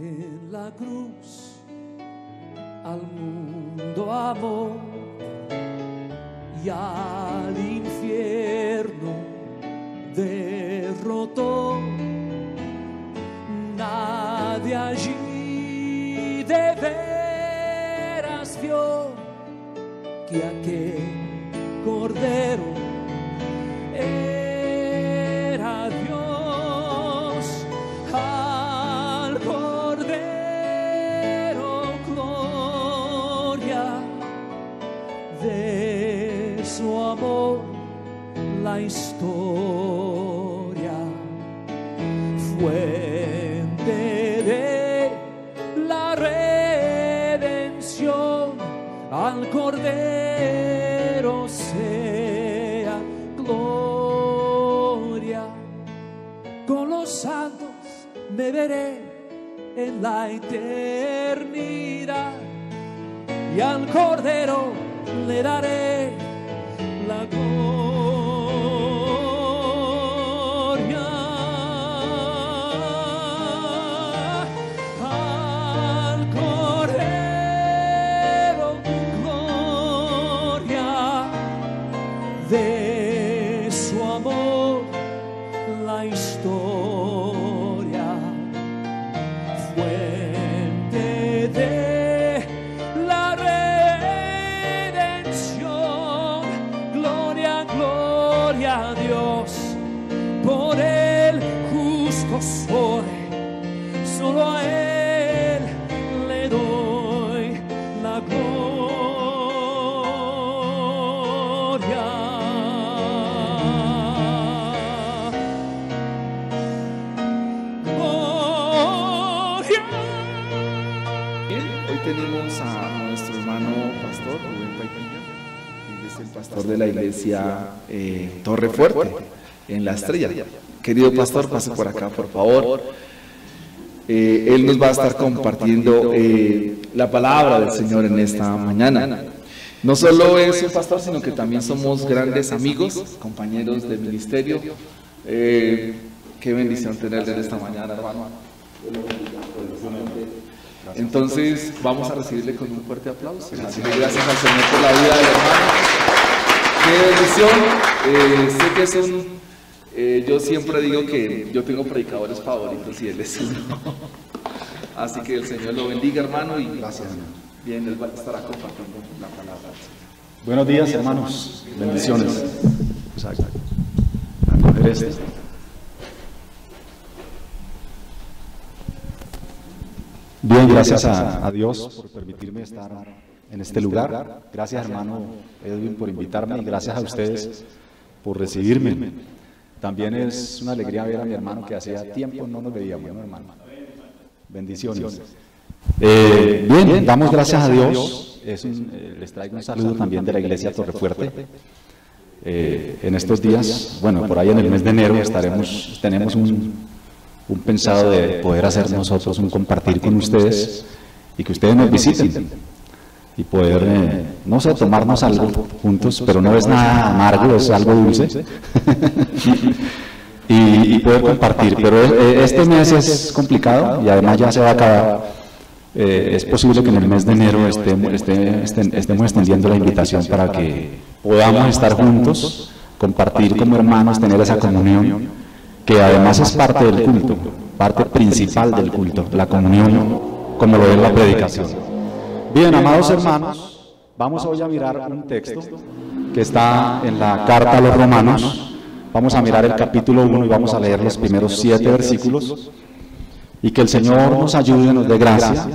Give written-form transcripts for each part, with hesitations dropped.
En la cruz al mundo amó y al infierno derrotó. Nadie allí de veras vio que aquel Cordero era Dios. Al Cordero gloria, de su amor la historia, fuente de la redención. Al Cordero sea gloria. Con los santos me veré en la eternidad, y al Cordero le daré la gloria. Al Cordero gloria, de su amor la historia, fuente de la redención. Gloria, gloria a Dios, por el justo soy, solo a Él le doy la gloria. Gloria. Bien, hoy tenemos a nuestro hermano pastor Rubén Paipilla. Él es el pastor de la iglesia Torre Fuerte, en La Estrella. Querido pastor, pase por acá, por favor. Él nos va a estar compartiendo la palabra del Señor en esta mañana. No solo es un pastor, sino que también somos grandes amigos, compañeros de ministerio. Qué bendición tenerle en esta mañana, hermano. Entonces vamos a recibirle con un fuerte aplauso. Así que gracias al Señor por la vida del hermano. Qué bendición. Sé que es un... yo siempre digo que yo tengo predicadores favoritos y él es uno. Así que el Señor lo bendiga, hermano, y gracias. Bien, él estará compartiendo la palabra. Buenos días, hermanos. Bendiciones. A coger este. Bien, gracias a Dios por permitirme estar en este lugar. Gracias, hermano Edwin, por invitarme, y gracias a ustedes por recibirme. También es una alegría ver a mi hermano, que hacía tiempo no nos veíamos, ¿no, hermano? Bendiciones. Bien, damos gracias a Dios. Les traigo un saludo también de la iglesia Torrefuerte. En estos días, bueno, por ahí en el mes de enero tenemos un pensado de poder hacer nosotros un compartir con ustedes y que ustedes nos visiten y poder, no sé, tomarnos algo juntos, pero no es nada amargo, es algo dulce y poder compartir. Pero este mes es complicado y además ya se va a acabar. Es posible que en el mes de enero estemos extendiendo la invitación para que podamos estar juntos, compartir como hermanos, tener esa comunión, que además es parte del culto, parte principal del culto, la comunión, como lo es la predicación. Bien, amados hermanos, vamos hoy a mirar un texto que está en la carta a los Romanos. Vamos a mirar el capítulo 1 y vamos a leer los primeros 7 versículos, y que el Señor nos ayude, nos dé gracia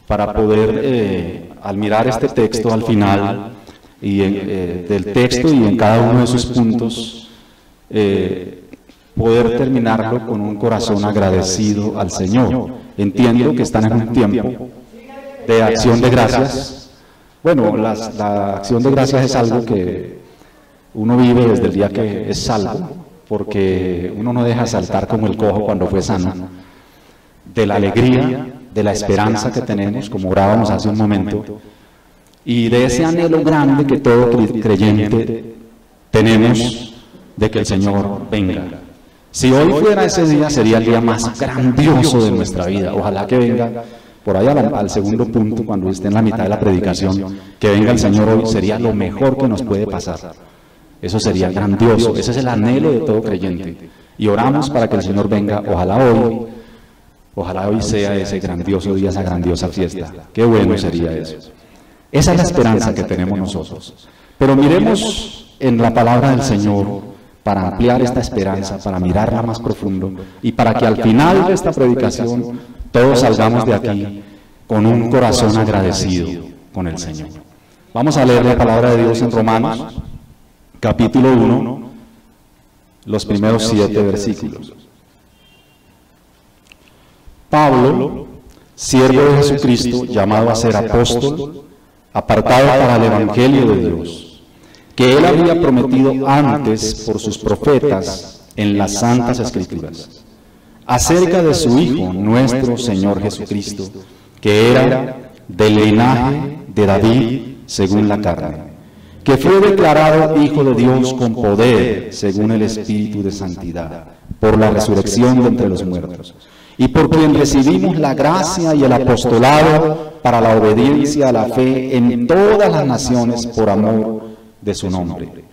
para poder, al mirar este texto al final y del texto y en cada uno de sus puntos, poder terminarlo con un corazón agradecido al Señor. Entiendo que están en un tiempo de acción de gracias. Bueno, la acción de gracias es algo que uno vive desde el día que es salvo, porque uno no deja saltar como el cojo cuando fue sano, de la alegría, de la esperanza que tenemos, como orábamos hace un momento, y de ese anhelo grande que todo creyente tenemos de que el Señor venga. Si hoy fuera ese día, sería el día más grandioso de nuestra vida. Ojalá que venga, por ahí al segundo punto, cuando esté en la mitad de la predicación, que venga el Señor hoy, sería lo mejor que nos puede pasar. Eso sería grandioso, ese es el anhelo de todo creyente. Y oramos para que el Señor venga, ojalá hoy sea ese grandioso día, esa grandiosa fiesta. Qué bueno sería eso. Esa es la esperanza que tenemos nosotros. Pero miremos en la palabra del Señor, para ampliar esta esperanza, para mirarla más profundo y para que al final de esta predicación todos salgamos de aquí con un corazón agradecido con el Señor. Vamos a leer la palabra de Dios en Romanos, capítulo 1, los primeros 7 versículos. Pablo, siervo de Jesucristo, llamado a ser apóstol, apartado para el Evangelio de Dios, que él había prometido antes por sus profetas en las Santas Escrituras, acerca de su Hijo, nuestro Señor Jesucristo, que era del linaje de David según la carne, que fue declarado Hijo de Dios con poder según el Espíritu de Santidad, por la resurrección de entre los muertos, y por quien recibimos la gracia y el apostolado para la obediencia a la fe en todas las naciones por amor de su nombre,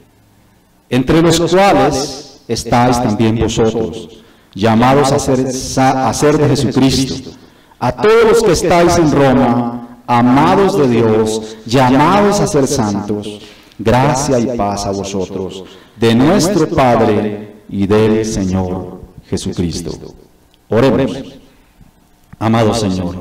entre los cuales estáis también vosotros, llamados a ser de Jesucristo, a todos los que estáis en Roma, amados de Dios, llamados a ser santos, gracia y paz a vosotros, de nuestro Padre y del Señor Jesucristo. Oremos. Amado Señor,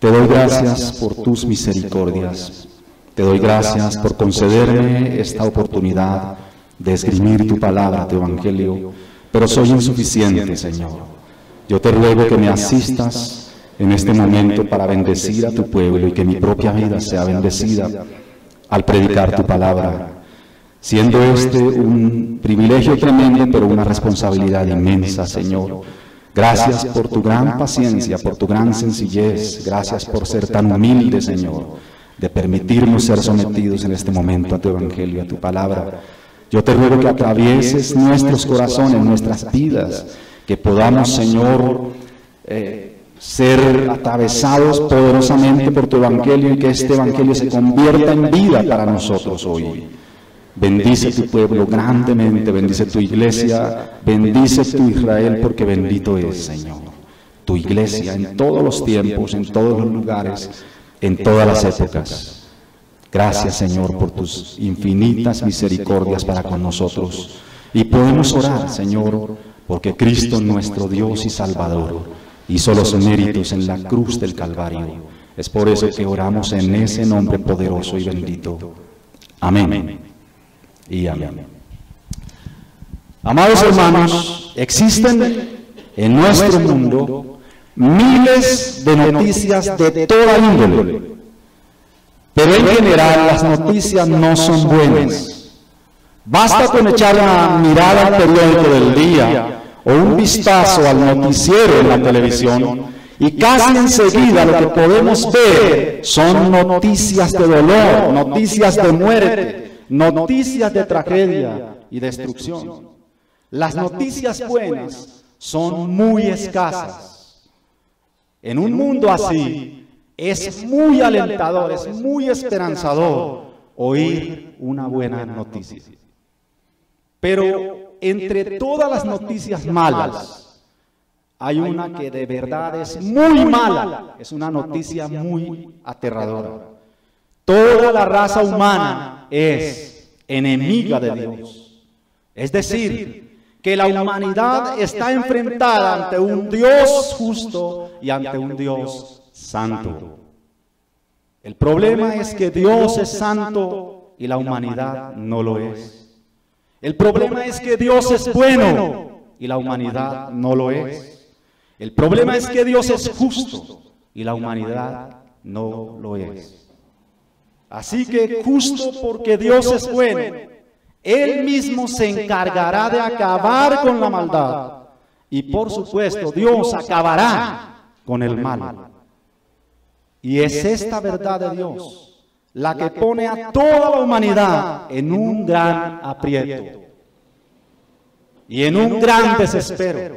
te doy gracias por tus misericordias. Te doy gracias por concederme esta oportunidad de esgrimir tu palabra, tu evangelio, pero soy insuficiente, Señor. Yo te ruego que me asistas en este momento para bendecir a tu pueblo y que mi propia vida sea bendecida al predicar tu palabra, siendo este un privilegio tremendo, pero una responsabilidad inmensa, Señor. Gracias por tu gran paciencia, por tu gran sencillez. Gracias por ser tan humilde, Señor, de permitirnos ser sometidos en este momento a tu evangelio, a tu palabra. Yo te ruego que atravieses nuestros corazones, nuestras vidas, que podamos, Señor, ser atravesados poderosamente por tu evangelio y que este evangelio se convierta en vida para nosotros hoy. Bendice tu pueblo grandemente, bendice tu iglesia, bendice tu Israel, porque bendito es, Señor, tu iglesia en todos los tiempos, en todos los lugares, en todas las épocas. Gracias, Señor, por tus infinitas misericordias para con nosotros. Y podemos orar, Señor, porque Cristo, nuestro Dios y Salvador, hizo los méritos en la cruz del Calvario. Es por eso que oramos en ese nombre poderoso y bendito. Amén. Y amén. Amados hermanos, existen en nuestro mundo miles de noticias de toda índole, pero en general las noticias no son buenas. Basta con echar una mirada al periódico del día o un vistazo al noticiero en la televisión y casi enseguida lo que podemos ver son noticias de dolor, noticias de muerte, noticias de tragedia y destrucción. Las noticias buenas son muy escasas. En un mundo así, es muy alentador, es muy esperanzador oír una buena noticia. Pero entre todas las noticias malas, hay una que de verdad es muy mala, es una noticia muy aterradora. Toda la raza humana es enemiga de Dios. Es decir, que la humanidad está enfrentada ante un Dios justo y ante un Dios santo. El problema es que Dios es santo y la humanidad no lo es. El problema es que Dios es bueno y la humanidad no lo es. El problema es que Dios es justo y la humanidad no lo es. Así que justo porque Dios es bueno, Él mismo se encargará de acabar con la maldad. Y por supuesto, Dios acabará con el mal. Y es esta verdad de Dios la que pone a toda la humanidad en un gran aprieto. y en un gran desespero,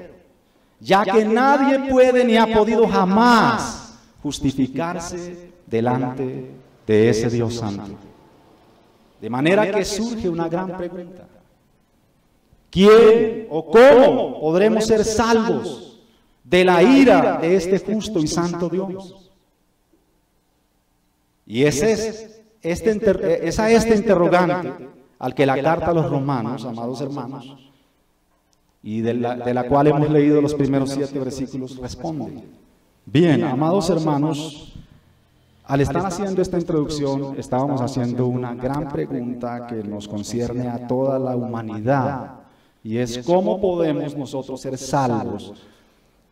ya que nadie puede ni ha podido jamás justificarse delante de ese Dios santo. De manera que surge una gran pregunta: ¿quién o cómo podremos ser salvos de la ira de este justo y santo Dios? Y es a este interrogante al que la carta a los romanos, amados hermanos, y de la cual hemos leído los primeros 7 versículos, responde. Bien, amados hermanos, al estar haciendo esta introducción, estábamos haciendo una gran pregunta que nos concierne a toda la humanidad, y es: ¿cómo podemos nosotros ser salvos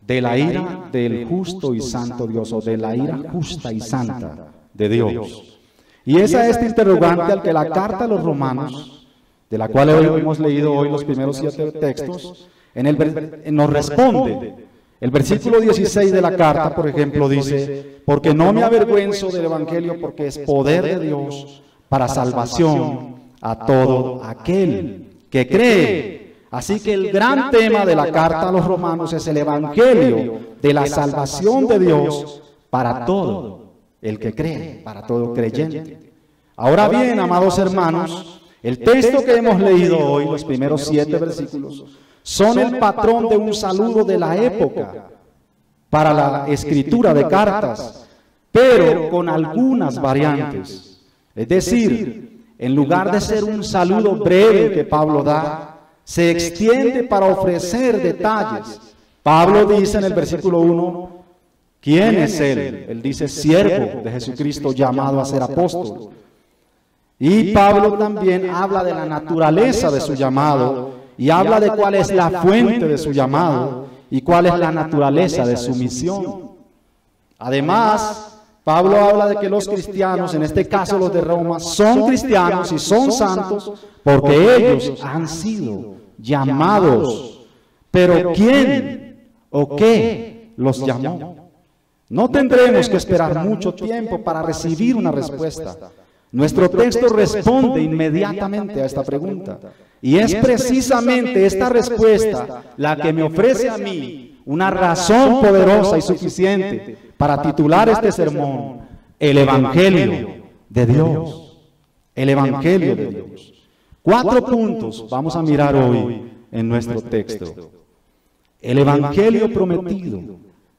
de la ira del justo y santo Dios, o de la ira justa y santa de Dios? Y es a este interrogante al que la carta a los romanos, de la cual hemos leído hoy los primeros 7 textos, nos responde. El versículo 16 de la carta, por ejemplo, dice: porque no me avergüenzo del evangelio, porque es poder de Dios para salvación a todo aquel que cree. Así que el gran tema de la carta a los romanos es el evangelio de la salvación de Dios para todo el que cree, para todo creyente. Ahora bien, amados hermanos, el texto que hemos leído hoy, los primeros 7 versículos, son el patrón de un saludo de la época para la escritura de cartas, pero con algunas variantes. Es decir, en lugar de ser un saludo breve que Pablo da, se extiende para ofrecer detalles. Pablo dice en el versículo 1, ¿quién es él? Él dice: siervo de Jesucristo, llamado a ser apóstol. Y Pablo también habla de la naturaleza de su llamado, y habla de cuál es la fuente de su llamado y cuál es la naturaleza de su misión. Además, Pablo habla de que los cristianos, en este caso los de Roma, son cristianos y son santos porque ellos han sido llamados. Pero ¿quién o qué los llamó? No tendremos que esperar mucho tiempo para recibir una respuesta. Nuestro texto responde inmediatamente a esta pregunta. Y es precisamente esta respuesta la que me ofrece a mí una razón poderosa y suficiente para titular este sermón: el Evangelio de Dios. El Evangelio de Dios. 4 puntos vamos a mirar hoy en nuestro texto. El Evangelio prometido,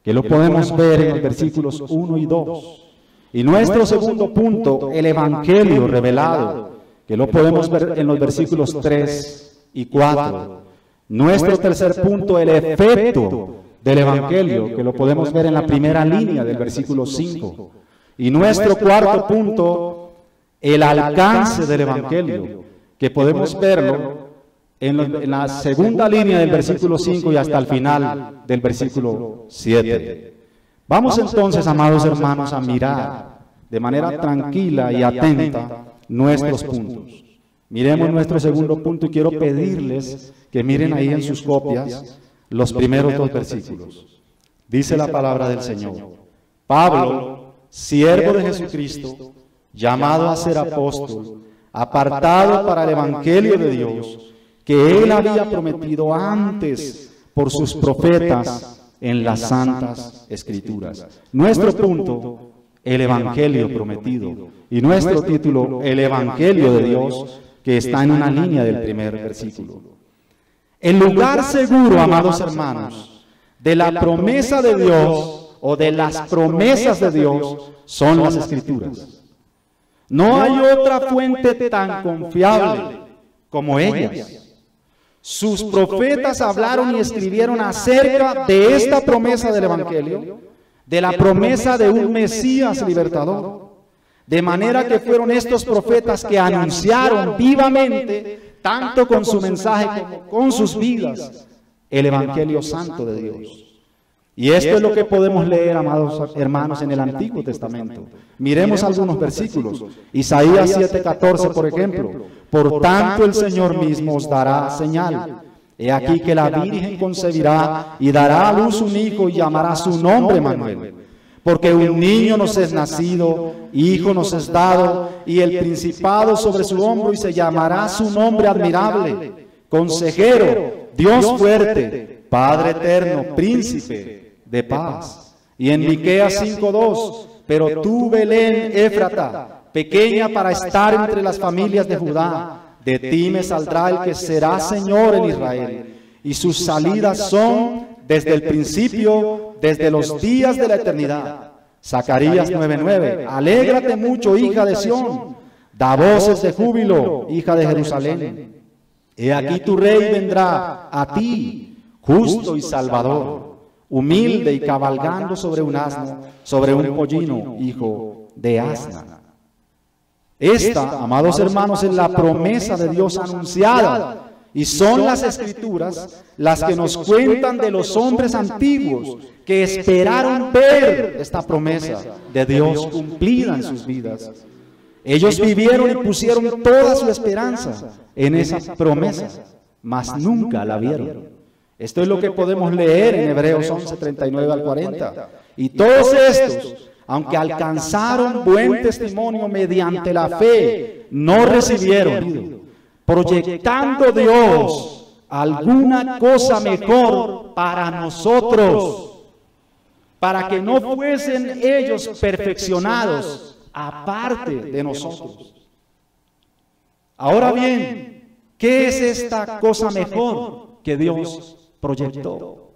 que lo podemos ver en los versículos 1 y 2. Y nuestro segundo punto, el Evangelio revelado, que lo podemos ver en los versículos 3 y 4. Nuestro tercer punto, el efecto del Evangelio, que lo podemos ver en la primera línea del versículo 5. Y nuestro cuarto punto, el alcance del Evangelio, que podemos verlo en la segunda línea del versículo 5 y hasta el final del versículo 7. Vamos entonces, amados hermanos, a mirar de manera tranquila y atenta nuestros puntos. Miremos nuestro segundo punto y quiero pedirles que miren ahí en sus copias los primeros 2 versículos. Dice la palabra del Señor: Pablo, siervo de Jesucristo, llamado a ser apóstol, apartado para el Evangelio de Dios, que él había prometido antes por sus profetas en las santas escrituras. Nuestro punto, el Evangelio prometido, y nuestro título, el Evangelio de Dios, que está en una línea del primer versículo. El lugar seguro, amados hermanos, de la promesa de Dios o de las promesas de Dios son las escrituras. No hay otra fuente tan confiable como ellas. Sus profetas hablaron y escribieron acerca de esta promesa del Evangelio, de la promesa de un Mesías libertador. De manera que fueron estos profetas que anunciaron vivamente, tanto con su mensaje como con sus vidas, el Evangelio Santo de Dios. Y esto es lo que podemos leer, amados hermanos, en el Antiguo Testamento. Miremos algunos versículos. Isaías 7:14, por ejemplo. Por tanto el Señor mismo os dará señal. He aquí que la Virgen concebirá y dará a luz un hijo y llamará su nombre Emmanuel. Porque un niño nos es nacido, hijo nos es dado, y el principado sobre su hombro, y se llamará su nombre admirable, consejero, Dios fuerte, Padre eterno, príncipe de paz. Y en Miqueas 5:2, pero tú, Belén Éfrata, pequeña para estar entre las familias de Judá, de ti me saldrá el que será Señor en Israel, y sus salidas son desde el principio, desde los días de la eternidad. Zacarías 9:9, alégrate mucho, hija de Sión, da voces de júbilo, hija de Jerusalén. He aquí tu rey vendrá a ti, justo y salvador, humilde y cabalgando sobre un asno, sobre un pollino, hijo de asna. Esta, amados hermanos, es la promesa de Dios anunciada, y son las Escrituras las que nos cuentan de los hombres antiguos que esperaron ver esta promesa de Dios cumplida en sus vidas. Ellos vivieron y pusieron toda su esperanza en esa promesa, mas nunca la vieron. Esto es lo que podemos leer en Hebreos 11:39 al 40. Y todos estos, aunque alcanzaron buen testimonio mediante la fe, no recibieron, proyectando Dios alguna cosa mejor para nosotros, para que no fuesen ellos perfeccionados aparte de nosotros. Ahora bien, ¿qué es esta cosa mejor que Dios proyectó?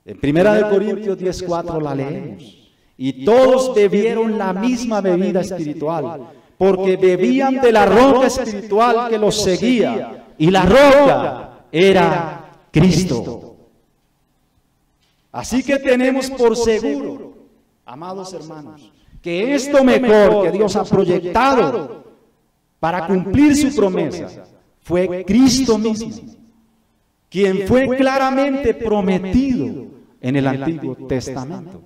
En 1 Corintios 10:4 la leemos. Y todos bebieron la misma bebida espiritual, porque bebían de la roca espiritual que los seguía, y la roca era Cristo. Así que tenemos por seguro, amados hermanos, que esto mejor que Dios ha proyectado para cumplir su promesa fue Cristo mismo, quien fue claramente prometido en el Antiguo Testamento.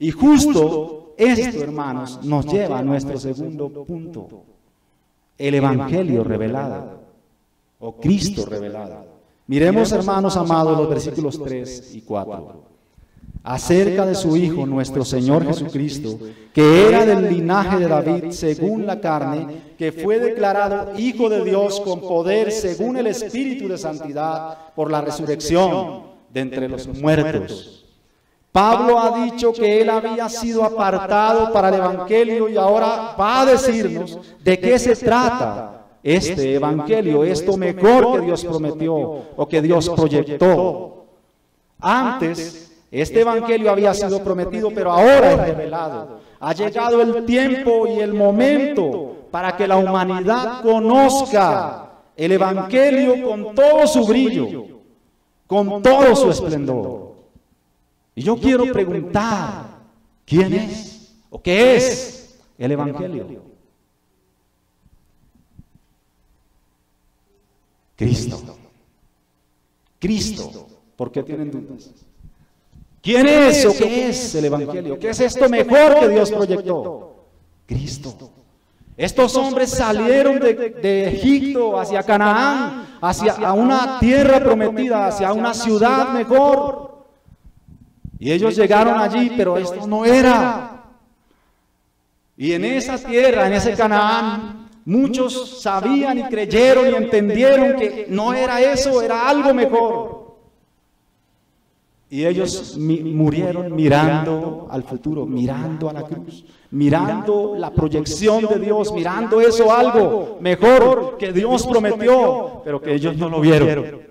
Y justo esto, hermanos, nos lleva a nuestro segundo punto: el Evangelio revelado, o Cristo revelado. Miremos, hermanos amados, los versículos 3 y 4. Acerca de su Hijo, nuestro Señor Jesucristo, que era del linaje de David según la carne, que fue declarado Hijo de Dios con poder según el Espíritu de santidad por la resurrección de entre los muertos. Pablo ha dicho que él había sido apartado para el Evangelio y ahora va a decirnos de qué se trata este Evangelio, esto mejor que Dios prometió o que Dios proyectó. Antes, este Evangelio había sido prometido, pero ahora es revelado. Ha llegado el tiempo y el momento para que la humanidad conozca el Evangelio con todo su brillo, con todo su esplendor. Y yo quiero preguntar, ¿quién es o qué es el Evangelio? Cristo. Cristo. ¿Por qué tienen dudas? ¿Quién es o qué es el Evangelio? ¿Qué es esto mejor que Dios proyectó? Cristo. Estos hombres salieron de Egipto hacia Canaán, hacia una tierra prometida, hacia una ciudad mejor. Y ellos llegaron allí, pero esto no era. Y en esa tierra, en ese Canaán, muchos sabían y creyeron y entendieron que no era eso, era algo mejor. Y ellos murieron mirando al futuro, mirando a la cruz, mirando la proyección de Dios, mirando eso algo mejor que Dios prometió, pero que ellos no lo vieron.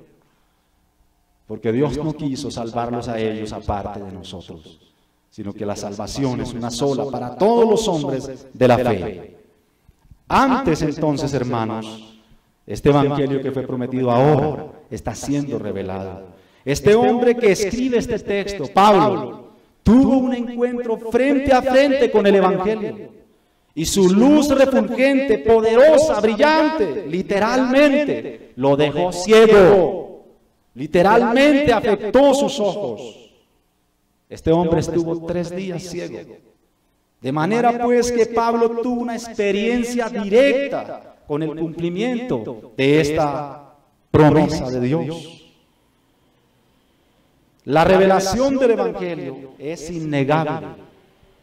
Porque Dios no quiso salvarlos a ellos aparte de nosotros, sino que la salvación es una sola para todos los hombres de la fe. Antes entonces, hermanos, este Evangelio que fue prometido ahora está siendo revelado. Este hombre que escribe este texto, Pablo, tuvo un encuentro frente a frente con el Evangelio. Y su luz refulgente, poderosa, brillante, literalmente, lo dejó ciego. Literalmente afectó sus ojos. Este hombre estuvo 3 días ciego. De manera pues que Pablo tuvo una experiencia directa con el cumplimiento de esta promesa de Dios. La revelación del Evangelio es innegable,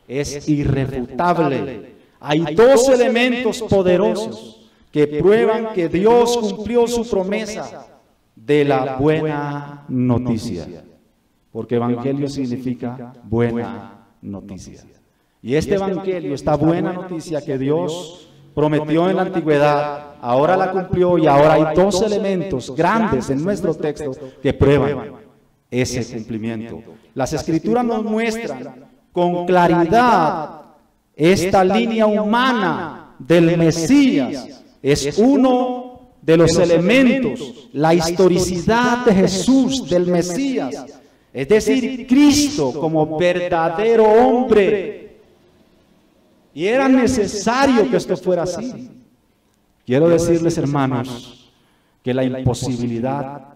es irrefutable. Hay 2 elementos poderosos que prueban que Dios cumplió su promesa de la buena noticia, porque evangelio significa buena noticia. Y este evangelio, esta buena noticia que Dios prometió en la antigüedad, ahora la cumplió, y ahora hay dos elementos grandes en nuestro texto que prueban ese cumplimiento. Las Escrituras nos muestran con claridad esta línea humana del Mesías. Es uno de los elementos, la historicidad de Jesús, del Mesías, es decir, Cristo como verdadero hombre. Y era necesario que esto fuera así. Quiero decirles, hermanos, que la imposibilidad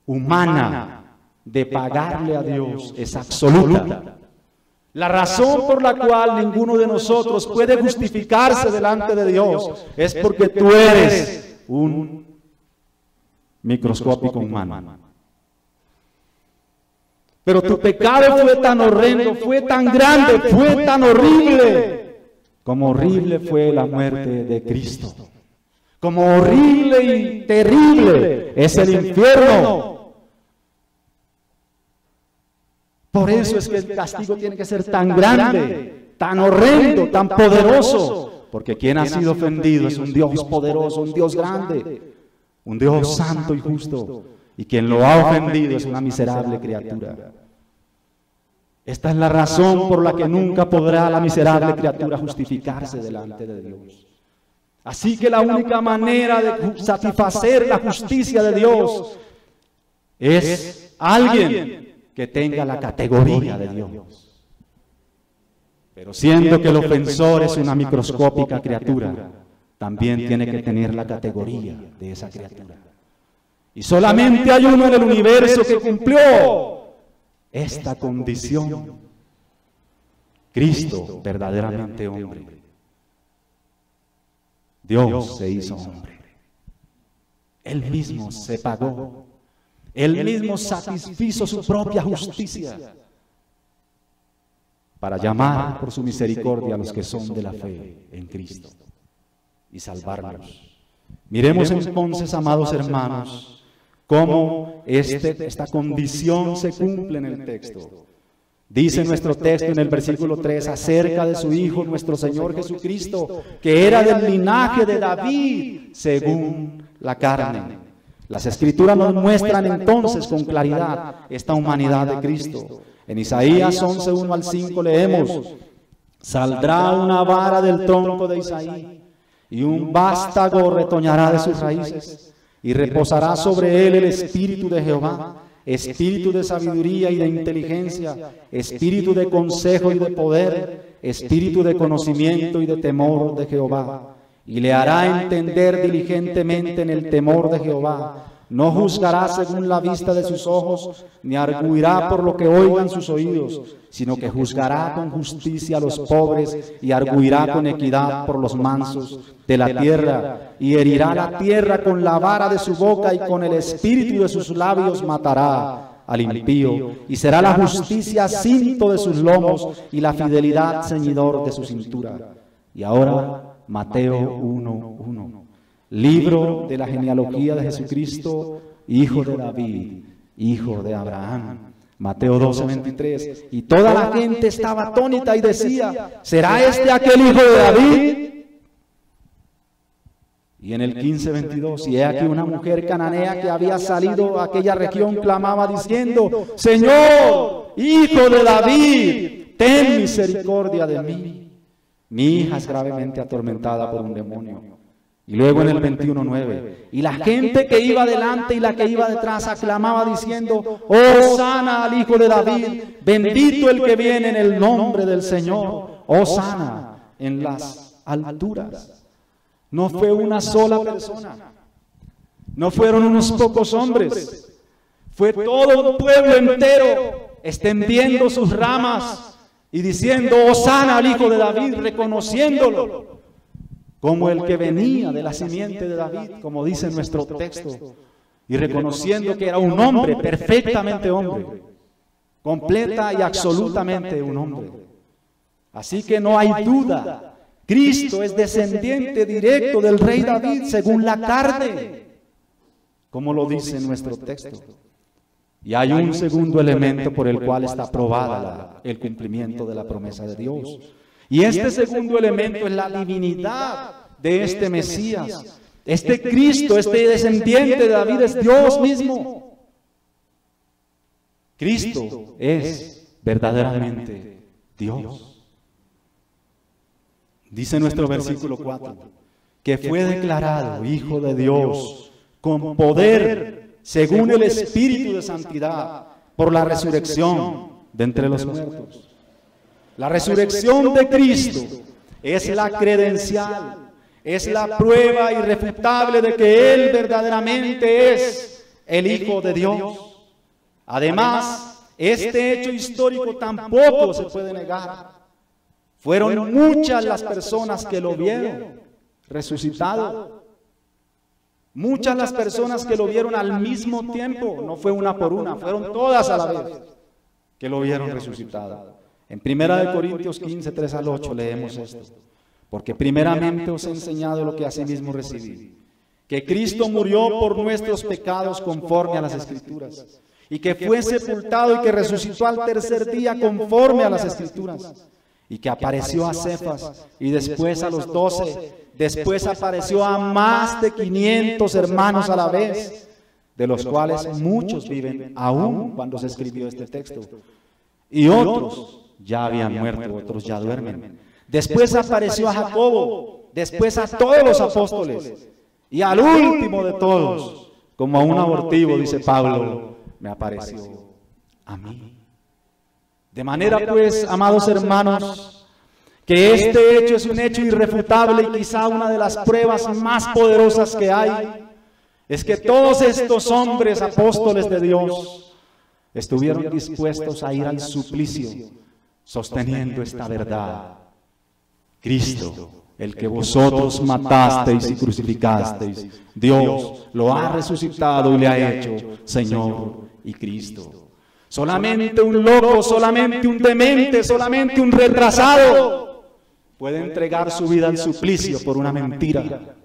humana de pagarle a Dios es absoluta. La razón por la cual ninguno de nosotros puede justificarse delante de Dios es porque tú eres un microscópico humano. Pero tu pecado fue tan horrendo, fue tan grande, fue tan horrible, como horrible fue la muerte de Cristo. Como horrible y terrible es el infierno. Por eso es que el castigo tiene que ser tan grande, tan horrendo, tan poderoso. Porque quien ha sido ofendido es un Dios poderoso, un Dios grande, un Dios santo y justo. Y quien lo ha ofendido es una miserable criatura. Esta es la razón por la que nunca podrá la miserable criatura justificarse delante de Dios. Así que la única manera de satisfacer la justicia de Dios es alguien que tenga la categoría de Dios. Pero siendo que el ofensor es una microscópica criatura, también tiene que tener la categoría de esa criatura. Y solamente hay uno en el universo que cumplió esta condición: Cristo, verdaderamente hombre. Dios se hizo hombre. Él mismo se pagó. Él mismo satisfizo su propia justicia para llamar por su misericordia a los que son de la fe en Cristo y salvarlos. Miremos entonces, amados hermanos, cómo esta condición se cumple en el texto. Dice nuestro texto en el versículo 3 acerca de su Hijo, nuestro Señor Jesucristo, que era del linaje de David según la carne. Las Escrituras nos muestran entonces con claridad esta humanidad de Cristo. En Isaías 11, 1 al 5 leemos: saldrá una vara del tronco de Isaí, y un vástago retoñará de sus raíces, y reposará sobre él el espíritu de Jehová, espíritu de sabiduría y de inteligencia, espíritu de consejo y de poder, espíritu de conocimiento y de temor de Jehová. Y le hará entender diligentemente en el temor de Jehová. No juzgará según la vista de sus ojos, ni arguirá por lo que oigan sus oídos, sino que juzgará con justicia a los pobres y arguirá con equidad por los mansos de la tierra. Y herirá la tierra con la vara de su boca, y con el espíritu de sus labios matará al impío. Y será la justicia cinto de sus lomos y la fidelidad ceñidor de su cintura. Y ahora Mateo 1:1. Libro de la genealogía de Jesucristo, hijo de David, hijo de Abraham. Mateo 12:23. Y toda la gente estaba atónita y decía: ¿será este aquel hijo de David? Y en el 15:22, y he aquí una mujer cananea que había salido a aquella región clamaba diciendo: Señor, hijo de David, ten misericordia de mí. Mi hija es gravemente atormentada por un demonio. Y luego en el 21:9, y la gente que iba delante y la que iba detrás aclamaba diciendo: Hosana al Hijo de David, bendito el que viene en el nombre del Señor, Hosana en las alturas. No fue una sola persona, no fueron unos pocos hombres, fue todo un pueblo entero extendiendo sus ramas y diciendo: Hosana al Hijo de David, reconociéndolo como el que venía de la simiente de David, como dice nuestro texto, y reconociendo que era un hombre, perfectamente hombre, completa y absolutamente un hombre. Así que no hay duda, Cristo es descendiente directo del rey David según la carne. como lo dice nuestro texto. Y hay un segundo elemento por el cual está aprobada el cumplimiento de la promesa de Dios. Y este segundo elemento es la divinidad de este Mesías. Este Cristo, este descendiente de David es Dios mismo. Cristo es verdaderamente Dios. Dice nuestro versículo 4, que fue declarado Hijo de Dios con poder, según el Espíritu de Santidad, por la resurrección de entre los muertos. La resurrección de Cristo es la credencial, es la prueba irrefutable de que Él verdaderamente es el Hijo de Dios. Además, este hecho histórico tampoco se puede negar. Fueron muchas las personas que lo vieron resucitado. Muchas las personas que lo vieron al mismo tiempo, no fue una por una, fueron todas a la vez que lo vieron resucitado. En 1 Corintios 15, 3 al 8 leemos esto. Porque primeramente os he enseñado lo que asimismo recibí, que Cristo murió por nuestros pecados conforme a las Escrituras, y que fue sepultado y que resucitó al tercer día conforme a las Escrituras, y que apareció a Cefas y después a los 12, después apareció a más de 500 hermanos a la vez, de los cuales muchos viven aún cuando se escribió este texto, y otros ya habían muerto, otros ya duermen. Después apareció a Jacobo, después a todos los apóstoles, y al último de todos, como a un abortivo, dice Pablo, me apareció a mí. De manera pues, amados hermanos, que este hecho es un hecho irrefutable y quizá una de las pruebas más poderosas que hay, es que todos estos hombres apóstoles de Dios estuvieron dispuestos a ir al suplicio, sosteniendo esta verdad. Cristo, el que vosotros matasteis y crucificasteis, Dios lo ha resucitado y le ha hecho Señor y Cristo. Solamente un loco, solamente un demente, solamente un retrasado puede entregar su vida al suplicio por una mentira.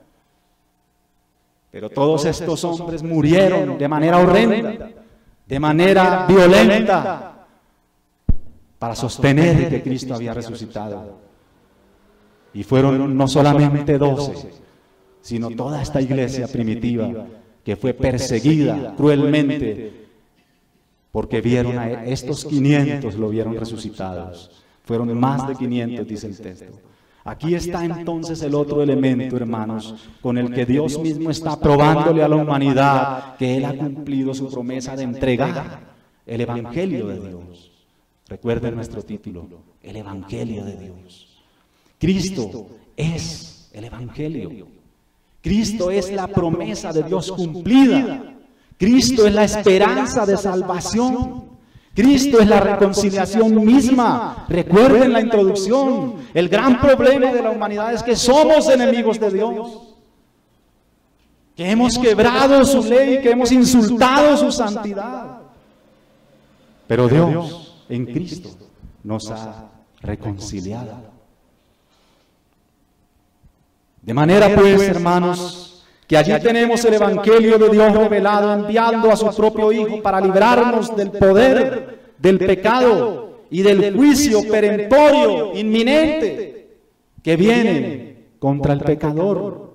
Pero todos estos hombres murieron de manera horrenda, de manera violenta, para sostener que Cristo había resucitado. Y fueron no solamente 12, sino toda esta iglesia primitiva que fue perseguida cruelmente porque vieron a estos 500, lo vieron resucitados. Fueron más de 500, dice el texto. Aquí está entonces el otro elemento, hermanos, con el que Dios mismo está probándole a la humanidad que Él ha cumplido su promesa de entregar el Evangelio de Dios. Recuerden nuestro título, el Evangelio de Dios. Cristo es el Evangelio. Cristo es la promesa de Dios cumplida. Cristo es la esperanza de salvación. Cristo es la reconciliación misma. Recuerden la introducción. El gran problema de la humanidad es que somos enemigos de Dios, que hemos quebrado su ley, que hemos insultado su santidad. Pero Dios en Cristo nos ha reconciliado. De manera pues, hermanos, que allí tenemos el Evangelio de Dios revelado, enviando a su propio Hijo para librarnos del poder, del pecado y del juicio perentorio, inminente, que viene contra el pecador.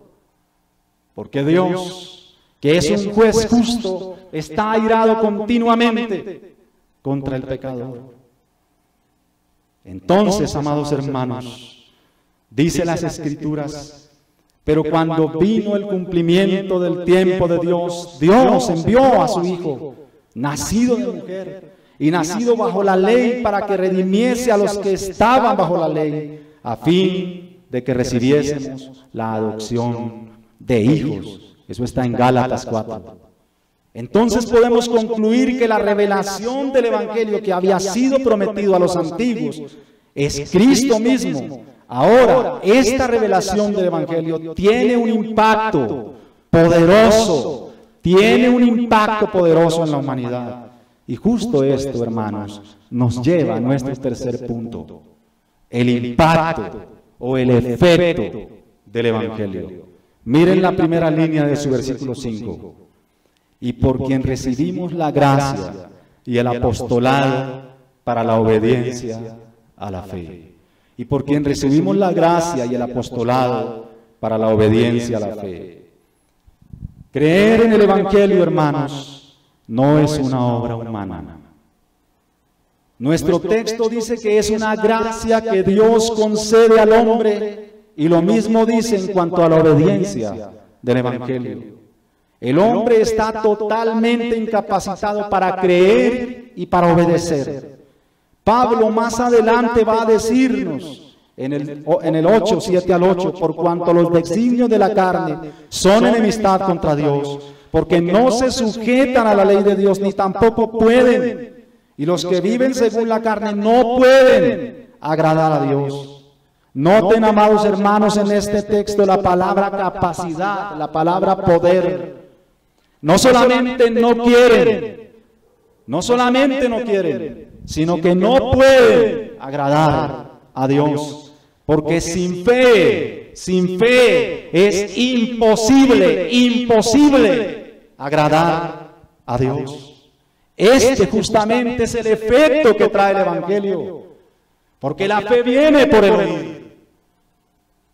Porque Dios, que es un juez justo, está airado continuamente contra el pecador. Entonces, amados hermanos, dice las Escrituras: pero cuando vino el cumplimiento del tiempo de Dios, Dios envió a su Hijo, nacido de mujer y nacido bajo la ley, para que redimiese a los que estaban bajo la ley, a fin de que recibiésemos la adopción de hijos. Eso está en Gálatas 4. Entonces podemos concluir que la revelación del Evangelio que había sido prometido a los antiguos es Cristo mismo. Ahora, esta revelación del Evangelio tiene un impacto poderoso, en la humanidad. Y justo esto, hermanos, nos lleva a nuestro tercer punto: el impacto o el efecto del Evangelio. Miren la primera línea de su versículo 5. y por quien recibimos la gracia y el apostolado para la obediencia a la fe. Y por quien recibimos la gracia y el apostolado para la obediencia a la fe. Creer en el Evangelio, hermanos, no es una obra humana. Nuestro texto dice que es una gracia que Dios concede al hombre, y lo mismo dice en cuanto a la obediencia del Evangelio. El hombre está totalmente incapacitado para creer y para obedecer. Pablo más adelante va a decirnos en el 8, 7 al 8, por cuanto los designios de la carne son enemistad contra Dios, porque no se sujetan a la ley de Dios, ni tampoco pueden. Y los que viven según la carne no pueden agradar a Dios. Noten, amados hermanos, en este texto la palabra capacidad, la palabra poder. No solamente no quieren, sino que no pueden agradar a Dios. Porque sin fe es imposible agradar a Dios. Este justamente es el efecto que trae el Evangelio. Porque la fe viene por el oír.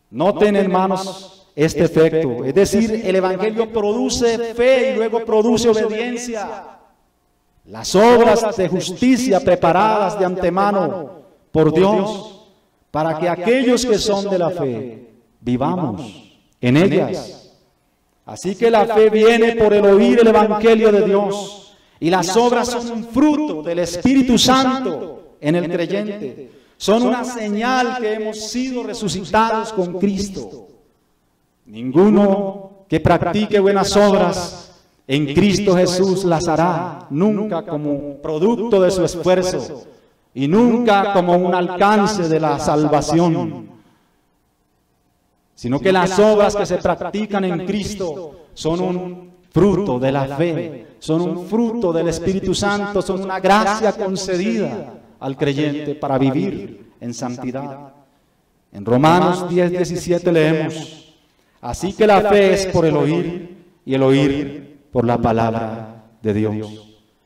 Noten, hermanos, este efecto. Es decir, el Evangelio produce fe y luego produce obediencia. Las obras de justicia preparadas de antemano por Dios, para que aquellos que son de la fe vivamos en ellas. Así que la fe viene por el oír el Evangelio de Dios. Y las obras son un fruto del Espíritu Santo en el creyente. Son una señal que hemos sido resucitados con Cristo. Ninguno que practique buenas obras en Cristo Jesús las hará, nunca como producto de su esfuerzo y nunca como un alcance de la salvación, sino que las obras que se practican en Cristo son un fruto de la fe, son un fruto del Espíritu Santo, son una gracia concedida al creyente para vivir en santidad. En Romanos 10:17 leemos: así que la fe es por el oír, y el oír por la palabra de Dios.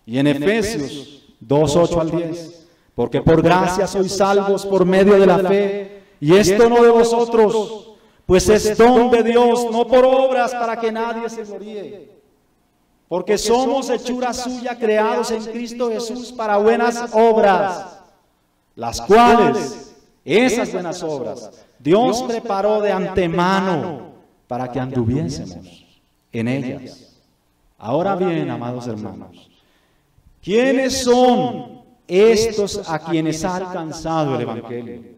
Y en Efesios 2:8 al 10, porque por gracia sois salvos por medio de la fe, y esto no de vosotros, pues es don de Dios, no por obras para que nadie se gloríe. Porque somos hechura suya, creados en Cristo Jesús para buenas obras, las cuales, esas buenas obras, Dios preparó de antemano para que anduviésemos en ellas. Ahora bien, amados hermanos, ¿quiénes son estos a quienes ha alcanzado el Evangelio?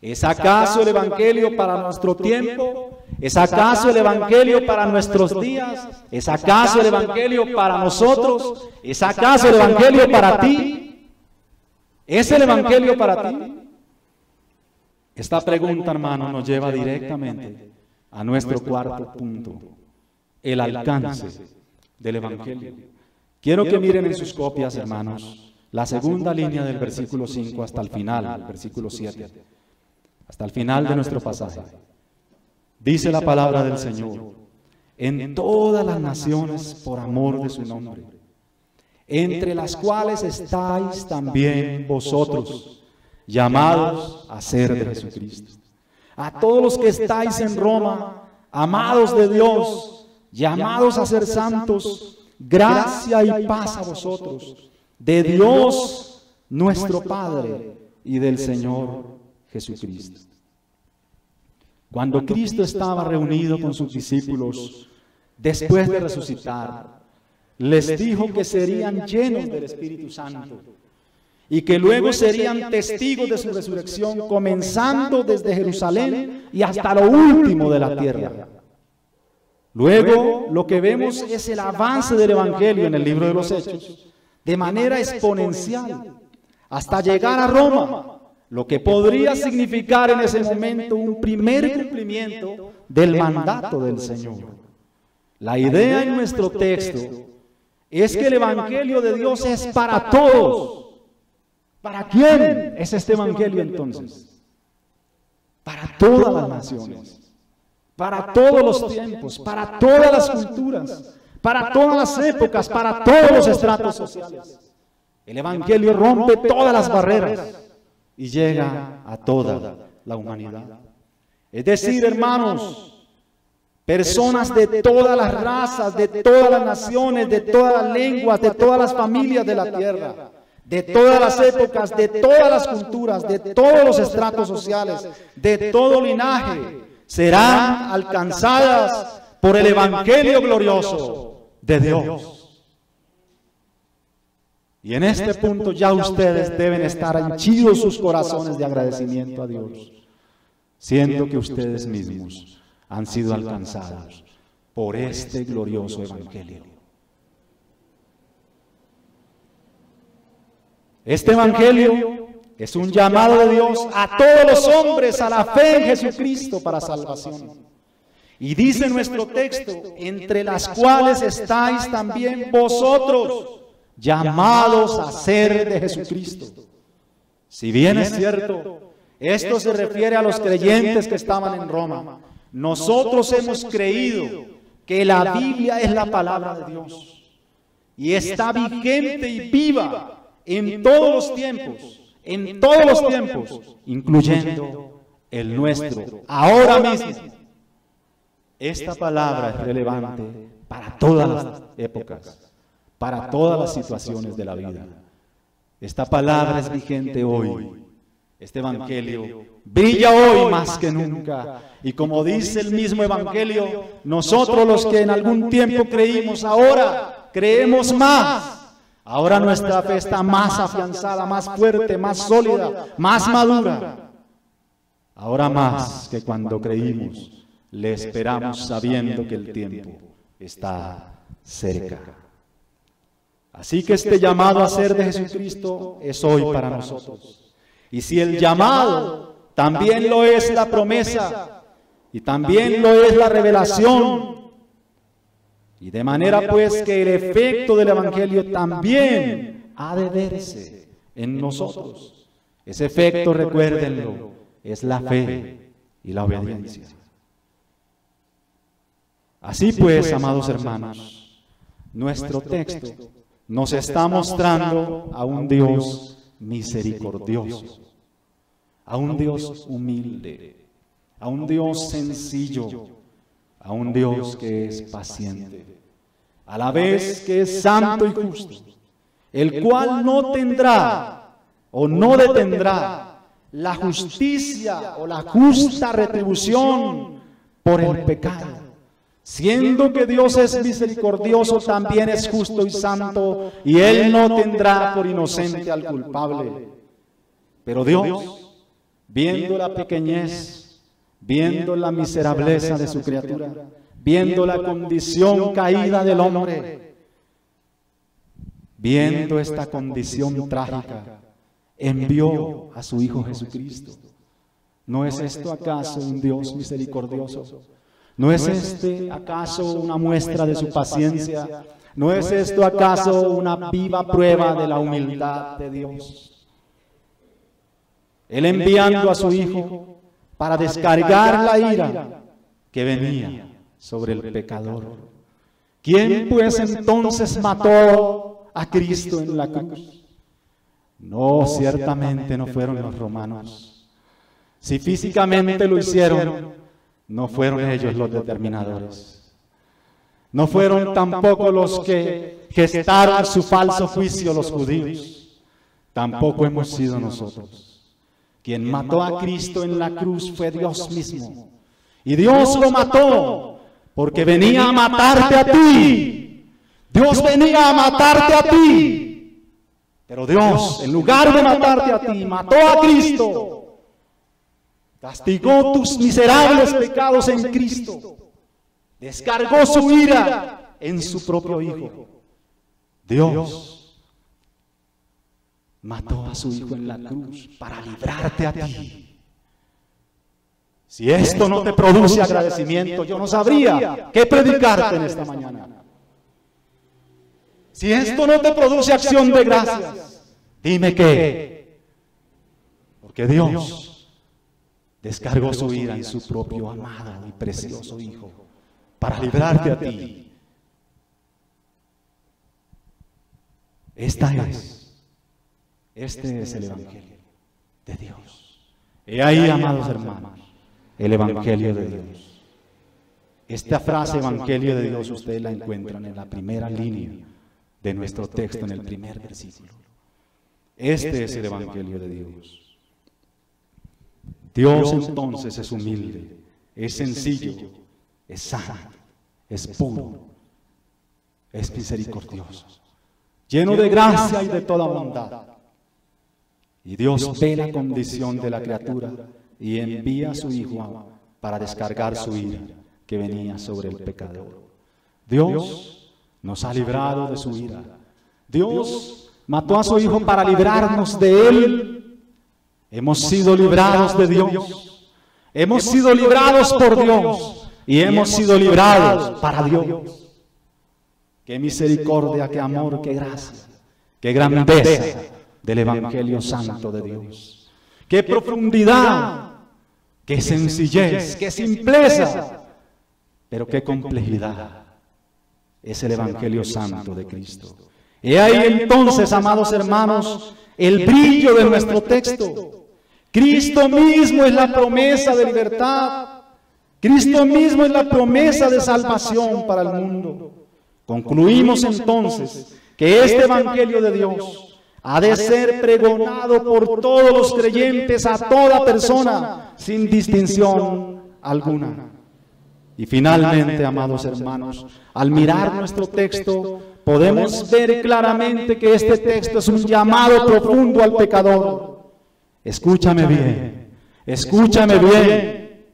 ¿Es acaso el Evangelio para nuestro tiempo? ¿Es acaso el Evangelio para nuestros días? ¿Es acaso el Evangelio para nosotros? ¿Es acaso el Evangelio para ti? ¿Es el Evangelio para ti? Esta pregunta, hermano, nos lleva directamente a nuestro cuarto punto: el alcance del Evangelio. Quiero que miren en sus copias, hermanos, la segunda línea del versículo 5 hasta el final, versículo 7, hasta el final de nuestro pasaje. Dice la palabra del Señor: en todas las naciones por amor de su nombre, entre las cuales estáis también vosotros, llamados a ser de Jesucristo. A todos los que estáis en Roma, amados de Dios, llamados a ser santos, gracia y paz a vosotros, de Dios nuestro Padre y del Señor Jesucristo. Cuando Cristo estaba reunido con sus discípulos, después de resucitar, les dijo que serían llenos del Espíritu Santo y que luego serían testigos de su resurrección, comenzando desde Jerusalén y hasta lo último de la tierra. Luego, lo que vemos es el avance del Evangelio en el libro de los Hechos, de manera exponencial, hasta llegar a Roma, lo que podría significar en ese momento un primer cumplimiento del mandato del Señor. La idea en nuestro texto es que el Evangelio de Dios es para todos. ¿Para quién es este Evangelio entonces? Para todas las naciones, para todos los tiempos, para todas las culturas, para todas las épocas, para todos los estratos sociales. El Evangelio rompe todas las barreras y llega a toda la humanidad. Es decir, hermanos, personas de todas las razas, de todas las naciones, de todas las lenguas, de todas las familias de la tierra, de todas las épocas, de todas las culturas, de todos los estratos sociales, de todo linaje, serán alcanzadas por el Evangelio glorioso de Dios. Y en este punto ya ustedes deben estar henchidos sus corazones de agradecimiento a Dios, siendo que ustedes mismos han sido alcanzados por este glorioso Evangelio. Este Evangelio es un llamado de Dios a todos los hombres a la fe en Jesucristo para salvación. Y dice nuestro texto, entre las cuales estáis también vosotros, llamados a ser de Jesucristo. Si bien es cierto, esto se refiere a los creyentes que estaban en Roma. Nosotros hemos creído que la Biblia es la palabra de Dios y está vigente y viva en todos los tiempos, incluyendo el nuestro, ahora mismo. Esta palabra es relevante para todas las épocas, para todas las situaciones de la vida. Esta palabra es vigente hoy. Este Evangelio brilla hoy más que nunca. Y como dice el mismo Evangelio, nosotros los que en algún tiempo creímos, ahora creemos más. Ahora nuestra fe está más afianzada, más fuerte, más sólida, más madura. Ahora más que cuando creímos, le esperamos sabiendo que el tiempo está cerca. Así que este llamado a ser de Jesucristo es hoy para nosotros. Y si el llamado también lo es la promesa y también lo es la revelación, y de manera pues que el efecto del Evangelio también ha de verse en nosotros. Ese efecto, recuérdenlo, es la fe y la obediencia. Así pues, amados hermanos, nuestro texto nos está mostrando a un Dios misericordioso, a un Dios humilde, a un Dios sencillo, a un Dios que es paciente, a la vez que es santo y justo, el cual no tendrá o no detendrá la justicia o la justa retribución por el pecado. Siendo que Dios es misericordioso, también es justo y santo, y Él no tendrá por inocente al culpable. Pero Dios, viendo la pequeñez, viendo la miserableza de su criatura, viendo la condición caída del hombre, viendo esta condición trágica, envió a su Hijo Jesucristo. ¿No es esto acaso un Dios misericordioso? ¿No es este acaso una muestra de su paciencia? ¿No es esto acaso una viva prueba de la humildad de Dios? Él enviando a su Hijo para descargar la ira que venía sobre el pecador. ¿Quién pues entonces mató a Cristo en la cruz? No, ciertamente no fueron los romanos. Si físicamente lo hicieron, no fueron ellos los determinadores. No fueron tampoco los que gestaron su falso juicio, los judíos. Tampoco hemos sido nosotros. Quien mató a Cristo en la cruz fue Dios mismo. Y Dios lo mató porque venía a matarte a ti. Dios venía a matarte a ti. Pero Dios, en lugar de matarte a ti, mató a Cristo. Castigó tus miserables pecados en Cristo. Descargó su ira en su propio Hijo. Dios mató a su Hijo en la cruz para librarte a ti. Si esto no te produce agradecimiento, yo no sabría qué predicarte en esta mañana. Si esto no te produce acción de gracias, dime qué. Porque Dios descargó su ira en su propio amado y precioso Hijo para librarte a ti Este es el Evangelio de Dios. He ahí, amados hermanos, el Evangelio de Dios. Esta frase Evangelio de Dios ustedes la encuentran en la primera línea de nuestro texto, en el primer versículo. Este es el Evangelio de Dios. Dios entonces es humilde, es sencillo, es santo, es puro, es misericordioso, lleno de gracia y de toda bondad. Y Dios ve la condición de la criatura y envía a su Hijo para descargar su ira que venía sobre el pecador. Dios nos ha librado de su ira. Dios mató a su Hijo para librarnos de Él. Hemos sido librados de Dios. Hemos sido librados por Dios. Y hemos sido librados para Dios. Qué misericordia, qué amor, qué gracia, qué grandeza del Evangelio Santo de Dios. Qué profundidad, qué sencillez, qué simpleza, pero qué complejidad es el Evangelio Santo de Cristo. He ahí entonces, amados hermanos, el brillo de nuestro texto. Cristo mismo es la promesa de libertad. Cristo mismo es la promesa de salvación para el mundo. Concluimos entonces que este Evangelio de Dios ha de ser pregonado por todos los creyentes a toda persona, sin distinción alguna. Y finalmente, amados hermanos, al mirar nuestro texto, podemos ver claramente que este texto es un llamado profundo al pecador. Escúchame bien, escúchame bien.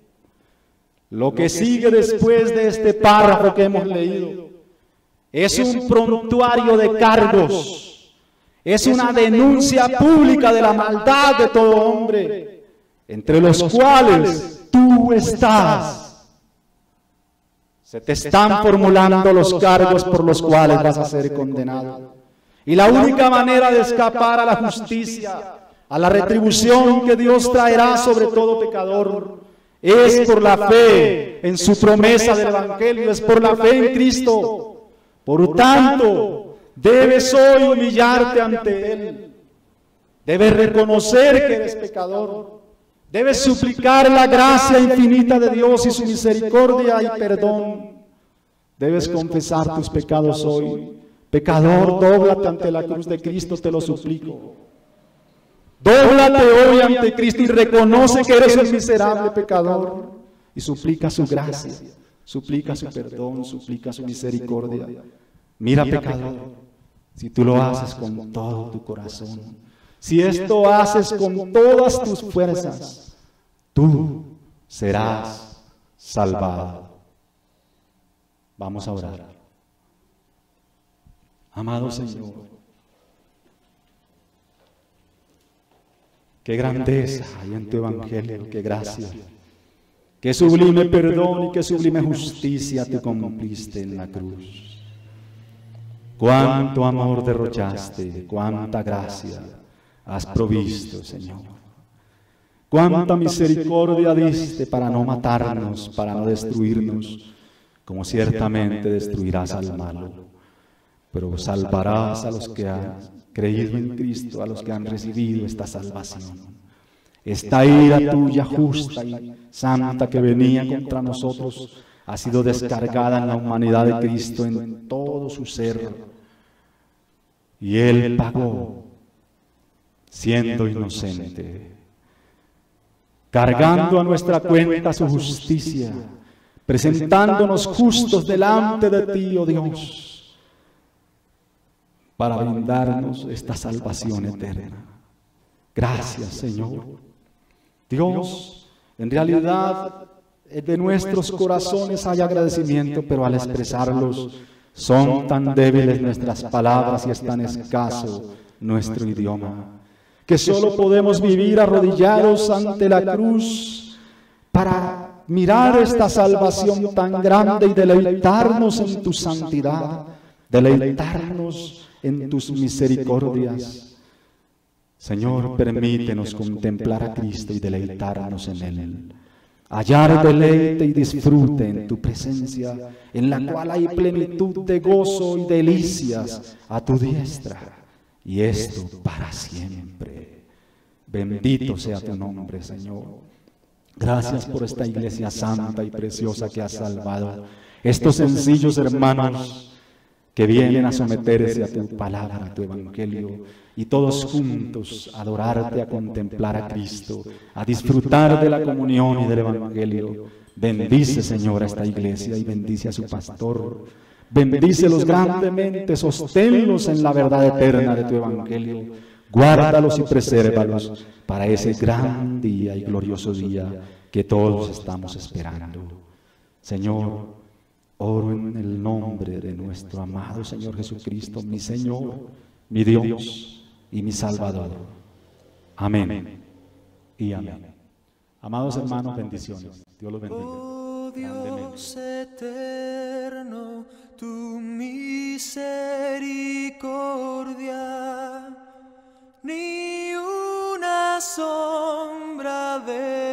Lo que sigue después de este párrafo que hemos leído es un prontuario de cargos, es una denuncia pública de la maldad de todo hombre, entre los cuales tú estás. Se te están formulando los cargos por los cuales vas a ser condenado. Y la única manera de escapar a la justicia, a la retribución que Dios traerá sobre todo pecador, es por la fe en su promesa del Evangelio, es por la fe en Cristo. Por tanto, debes hoy humillarte ante Él. Debes reconocer que eres pecador. Debes suplicar la gracia infinita de Dios y su misericordia y perdón. Debes confesar tus pecados hoy. Pecador, dóblate ante la cruz de Cristo, te lo suplico. Dóblate hoy ante Cristo y reconoce que eres un miserable pecador. Y suplica su gracia, suplica su perdón, suplica su misericordia. Mira, pecador, si tú lo haces con todo tu corazón, si esto haces con todas tus fuerzas, tú serás salvado. Vamos a orar. Amado Señor, qué grandeza hay en tu Evangelio, qué gracia, qué sublime perdón y qué sublime justicia tú cumpliste en la cruz. Cuánto amor derrochaste, cuánta gracia has provisto, Señor. Cuánta misericordia diste para no matarnos, para no destruirnos, como ciertamente destruirás al malo. Pero salvarás a los que han creído en Cristo, a los que han recibido esta salvación. Esta ira tuya justa y santa que venía contra nosotros ha sido descargada en la humanidad de Cristo, en todo su ser. Y Él pagó, siendo inocente, cargando a nuestra cuenta su justicia, presentándonos justos delante de ti, oh Dios, para brindarnos esta salvación eterna. Gracias, Señor. Dios, en realidad de nuestros corazones hay agradecimiento, pero al expresarlos son tan débiles nuestras palabras y es tan escaso nuestro idioma, que solo podemos vivir arrodillados ante la cruz para mirar esta salvación tan grande y deleitarnos en tu santidad, deleitarnos en tus misericordias. Señor, permítenos contemplar a Cristo y deleitarnos en Él. Hallar deleite y disfrute en tu presencia, en la cual hay plenitud de gozo y delicias a tu diestra. y esto para siempre. Bendito sea tu nombre, Señor. Gracias por esta iglesia santa y preciosa que has salvado. Estos sencillos hermanos que vienen a someterse a tu palabra, a tu evangelio, y todos juntos a adorarte, a contemplar a Cristo, a disfrutar de la comunión y del evangelio. Bendice, Señor, a esta iglesia y bendice a su pastor. Bendícelos grandemente, sosténlos en la verdad eterna de tu evangelio. Guárdalos y presérvalos para ese gran día y glorioso día que todos estamos esperando. Señor, oro en el nombre de nuestro amado Señor Jesucristo, mi Señor, mi Dios y mi Salvador. Amén y amén. Amados hermanos, bendiciones. Dios los bendiga. Oh Dios eterno, tu misericordia, ni una sombra de